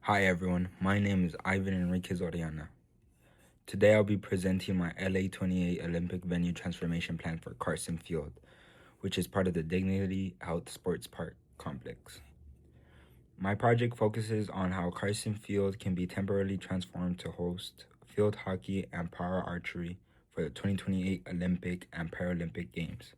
Hi everyone, my name is Ivan Enriquez Oriana. Today I'll be presenting my LA28 Olympic Venue Transformation Plan for Carson Field, which is part of the Dignity Health Sports Park complex. My project focuses on how Carson Field can be temporarily transformed to host field hockey and para archery for the 2028 Olympic and Paralympic Games.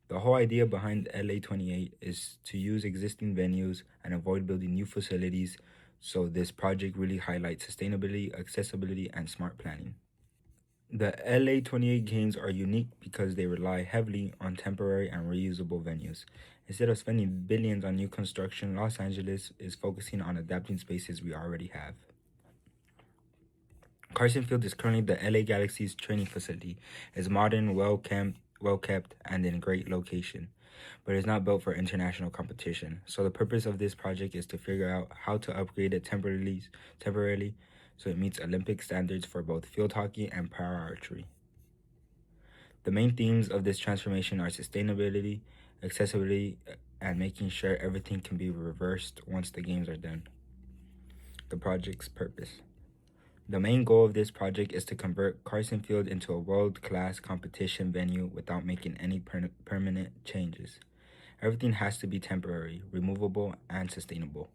The whole idea behind LA28 is to use existing venues and avoid building new facilities, so this project really highlights sustainability, accessibility, and smart planning. The LA28 games are unique because they rely heavily on temporary and reusable venues. Instead of spending billions on new construction, Los Angeles is focusing on adapting spaces we already have. Carson Field is currently the LA Galaxy's training facility. It's modern, well kept, and in a great location, but it's not built for international competition. So the purpose of this project is to figure out how to upgrade it temporarily so it meets Olympic standards for both field hockey and para archery. The main themes of this transformation are sustainability, accessibility, and making sure everything can be reversed once the games are done. The project's purpose. The main goal of this project is to convert Carson Field into a world-class competition venue without making any permanent changes. Everything has to be temporary, removable, and sustainable.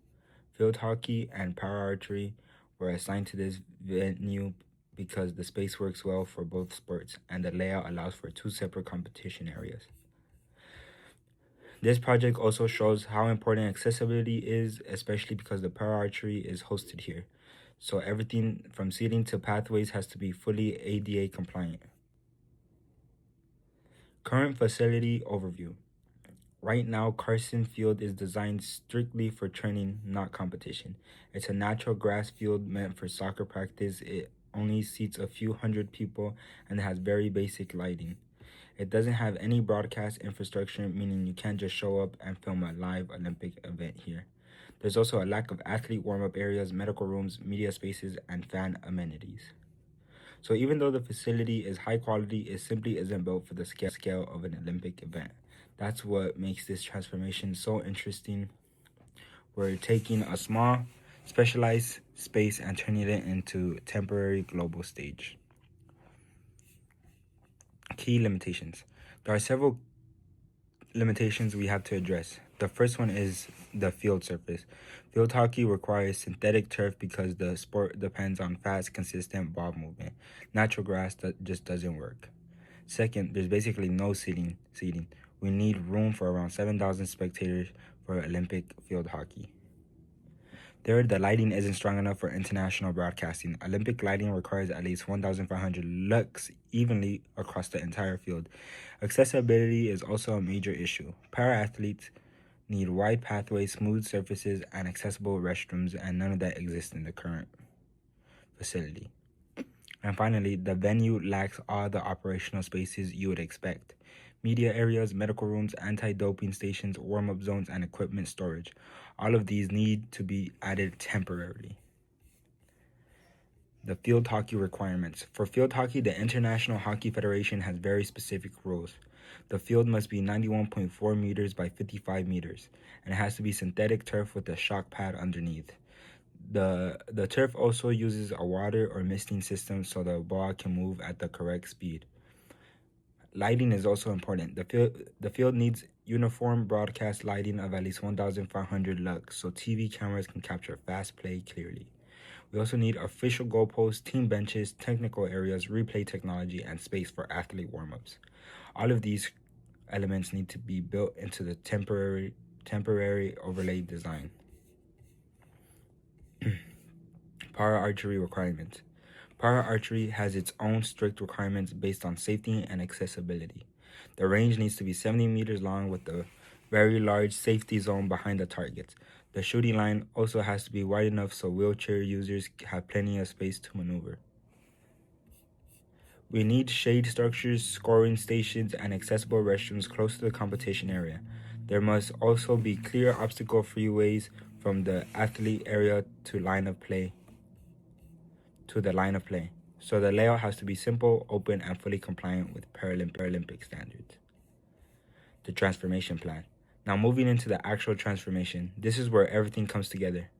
Field hockey and para archery were assigned to this venue because the space works well for both sports and the layout allows for two separate competition areas. This project also shows how important accessibility is, especially because the para archery is hosted here. So everything from seating to pathways has to be fully ADA compliant. Current facility overview. Right now, Carson Field is designed strictly for training, not competition. It's a natural grass field meant for soccer practice. It only seats a few hundred people and has very basic lighting. It doesn't have any broadcast infrastructure, meaning you can't just show up and film a live Olympic event here. There's also a lack of athlete warm-up areas, medical rooms, media spaces, and fan amenities. So even though the facility is high quality, it simply isn't built for the scale of an Olympic event. That's what makes this transformation so interesting. We're taking a small, specialized space and turning it into a temporary global stage. Key limitations. There are several limitations we have to address. The first one is the field surface. Field hockey requires synthetic turf because the sport depends on fast, consistent ball movement. Natural grass just doesn't work. Second, there's basically no seating. We need room for around 7,000 spectators for Olympic field hockey. Third, the lighting isn't strong enough for international broadcasting. Olympic lighting requires at least 1,500 lux evenly across the entire field. Accessibility is also a major issue. Para-athletes need wide pathways, smooth surfaces, and accessible restrooms, and none of that exists in the current facility. And finally, the venue lacks all the operational spaces you would expect. Media areas, medical rooms, anti-doping stations, warm-up zones, and equipment storage. All of these need to be added temporarily. The field hockey requirements. For field hockey, the International Hockey Federation has very specific rules. The field must be 91.4 meters by 55 meters, and it has to be synthetic turf with a shock pad underneath. The turf also uses a water or misting system so the ball can move at the correct speed. Lighting is also important. The field needs uniform broadcast lighting of at least 1,500 lux so TV cameras can capture fast play clearly. We also need official goalposts, team benches, technical areas, replay technology, and space for athlete warm-ups. All of these elements need to be built into the temporary overlay design. Para archery requirements. Para archery has its own strict requirements based on safety and accessibility. The range needs to be 70 meters long with a very large safety zone behind the targets. The shooting line also has to be wide enough so wheelchair users have plenty of space to maneuver. We need shade structures, scoring stations, and accessible restrooms close to the competition area. There must also be clear obstacle-free ways from the athlete area to the line of play. So the layout has to be simple, open, and fully compliant with Paralympic standards. The transformation plan. Now moving into the actual transformation, this is where everything comes together.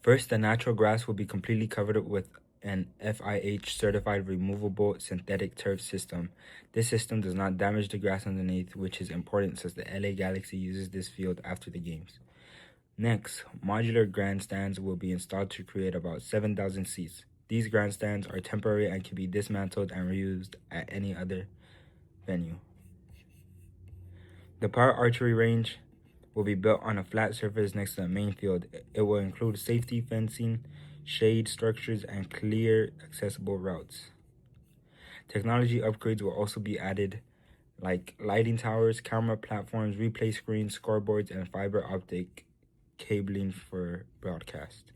First, the natural grass will be completely covered with an FIH certified removable synthetic turf system. This system does not damage the grass underneath, which is important since the LA Galaxy uses this field after the games. Next, modular grandstands will be installed to create about 7,000 seats. These grandstands are temporary and can be dismantled and reused at any other venue. The power archery range will be built on a flat surface next to the main field. It will include safety fencing, shade structures, and clear, accessible routes. Technology upgrades will also be added, like lighting towers, camera platforms, replay screens, scoreboards, and fiber optic cabling for broadcast.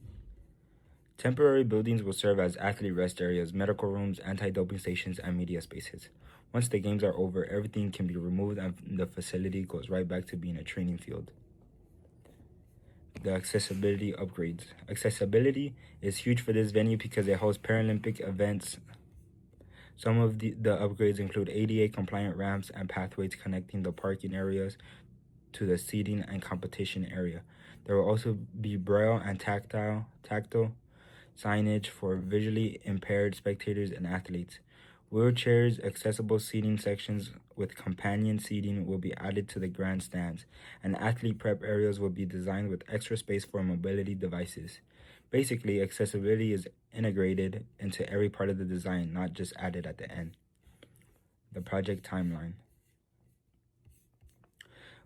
Temporary buildings will serve as athlete rest areas, medical rooms, anti-doping stations, and media spaces. Once the games are over, everything can be removed and the facility goes right back to being a training field. The accessibility upgrades. Accessibility is huge for this venue because it hosts Paralympic events. Some of the upgrades include ADA compliant ramps and pathways connecting the parking areas to the seating and competition area. There will also be braille and tactile signage for visually impaired spectators and athletes. Wheelchairs, accessible seating sections with companion seating will be added to the grandstands, and athlete prep areas will be designed with extra space for mobility devices. Basically, accessibility is integrated into every part of the design, not just added at the end. The project timeline.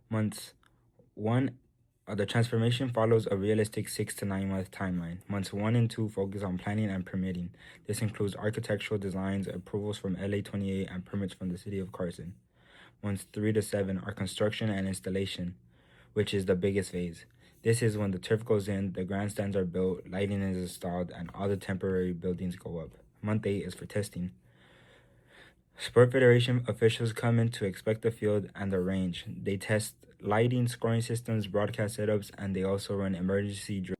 Months 1. The transformation follows a realistic 6 to 9 month timeline. Months 1 and 2 focus on planning and permitting. This includes architectural designs, approvals from LA28, and permits from the city of Carson. Months 3 to 7 are construction and installation, which is the biggest phase. This is when the turf goes in, the grandstands are built, lighting is installed, and all the temporary buildings go up. Month 8 is for testing. Sport Federation officials come in to inspect the field and the range. They test lighting, scoring systems, broadcast setups, and they also run emergency drills.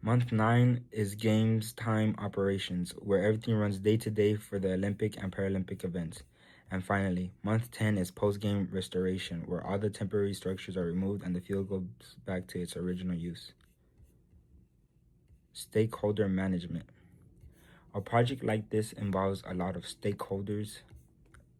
Month 9 is games time operations, where everything runs day to day for the Olympic and Paralympic events. And finally, month 10 is post-game restoration, where all the temporary structures are removed and the field goes back to its original use. Stakeholder management. A project like this involves a lot of stakeholders.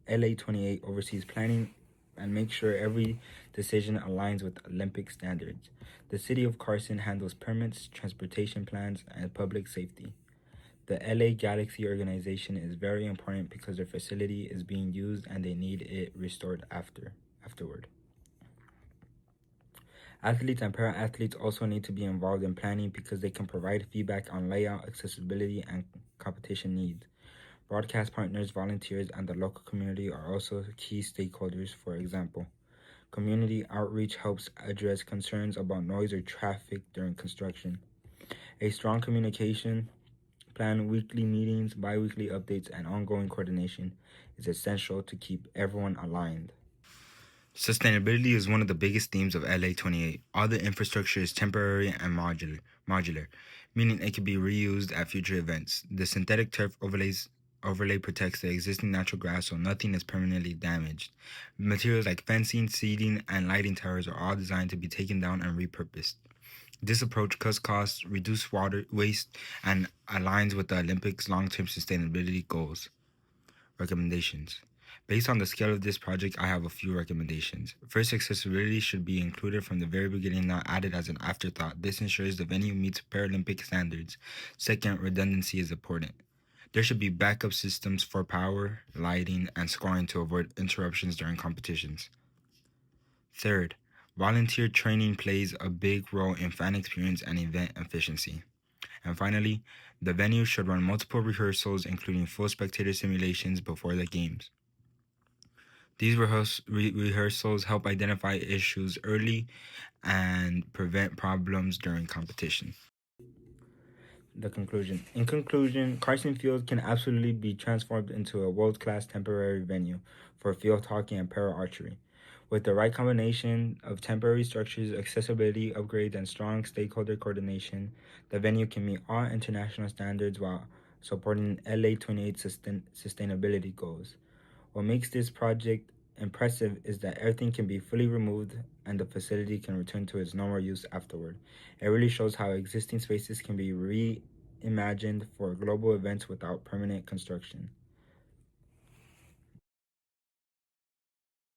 LA28 oversees planning and makes sure every decision aligns with Olympic standards. The city of Carson handles permits, transportation plans, and public safety. The LA Galaxy organization is very important because their facility is being used and they need it restored afterward. Athletes and para-athletes also need to be involved in planning because they can provide feedback on layout, accessibility, and competition needs. Broadcast partners, volunteers, and the local community are also key stakeholders. For example, community outreach helps address concerns about noise or traffic during construction. A strong communication plan, weekly meetings, bi-weekly updates, and ongoing coordination is essential to keep everyone aligned. Sustainability is one of the biggest themes of LA28. All the infrastructure is temporary and modular, meaning it can be reused at future events. The synthetic turf overlay protects the existing natural grass so nothing is permanently damaged. Materials like fencing, seating, and lighting towers are all designed to be taken down and repurposed. This approach cuts costs, reduces water waste, and aligns with the Olympics' long-term sustainability goals. Recommendations. Based on the scale of this project, I have a few recommendations. First, accessibility should be included from the very beginning, not added as an afterthought. This ensures the venue meets Paralympic standards. Second, redundancy is important. There should be backup systems for power, lighting, and scoring to avoid interruptions during competitions. Third, volunteer training plays a big role in fan experience and event efficiency. And finally, the venue should run multiple rehearsals, including full spectator simulations before the games. These rehearsals help identify issues early and prevent problems during competition. The conclusion. In conclusion, Carson Field can absolutely be transformed into a world-class temporary venue for field hockey and para-archery. With the right combination of temporary structures, accessibility upgrades, and strong stakeholder coordination, the venue can meet all international standards while supporting LA28 sustainability goals. What makes this project impressive is that everything can be fully removed and the facility can return to its normal use afterward. It really shows how existing spaces can be reimagined for global events without permanent construction.